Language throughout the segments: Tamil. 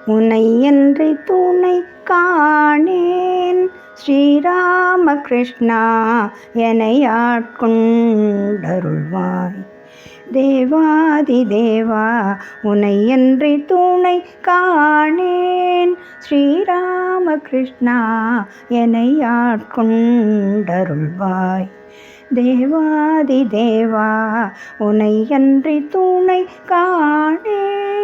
உனை என்று துணை காணேன். ஸ்ரீராமகிருஷ்ணா என்னை ஆட்கொண்டருள்வாய். தேவாதி தேவா உனை என்று துணை காணேன். ஸ்ரீராமகிருஷ்ணா என்னை ஆட்கொண்டருள்வாய். தேவாதி தேவா உனை என்று துணை காணேன்.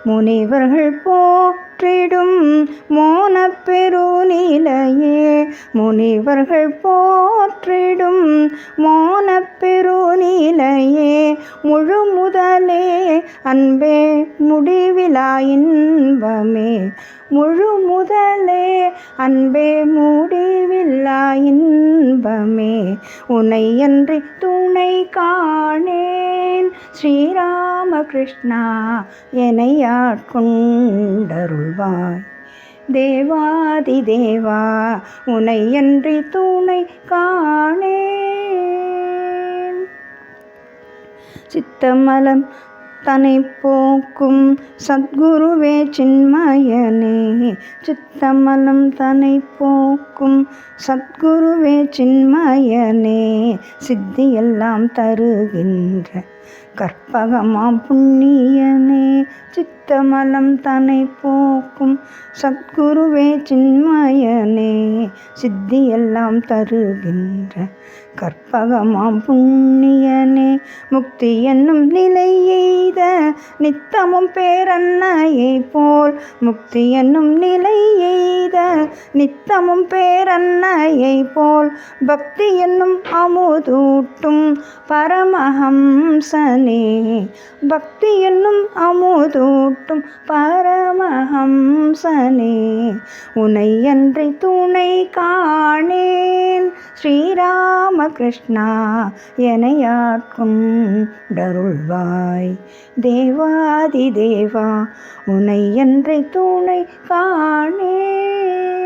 முனிவர்கள் போற்றிடும் மோனப் பெருநிலையே, முனிவர்கள் போற்றிடும் மோனப் பெருநிலையே, முழு முதலே அன்பே முடிவிலா இன்பமே, முழு முதலே அன்பே முடிவில்லா இன்பமே, உனை அன்றி துணை காணேன். ஸ்ரீராமகிருஷ்ணா என்னை ஆட்கொண்டருள்வாய். தேவாதி தேவா உனை அன்றி துணை காணேன். சித்தமலம் தனை போக்கும் சத்குருவே சின்மயனே, சித்தமலம் தனை போக்கும் சத்குருவே சின்மயனே, சித்தியெல்லாம் தருகின்ற கற்பகமாம் புண்ணியனே, சித்தமலம் தனை போக்கும் சத்குருவே சின்மயனே, சித்தியெல்லாம் தருகின்ற கற்பகமாம் புண்ணியனே, முக்தி என்னும் நிலை எய்த நித்தமும் பேரன்னையை போல், முக்தி என்னும் நிலை எய்த நித்தமும் பேரன்னையை போல், பக்தி என்னும் அமுதூட்டும் பரமஹம்சனே, பக்தி என்னும் அமுதூட்டும் பரமஹம்சனே, உனை அன்றி துணை காணேன். ஸ்ரீராமகிருஷ்ணா என்னை ஆட்கொண்டருள்வாய். தேவாதி தேவா உனை அன்றி துணை காணேன்.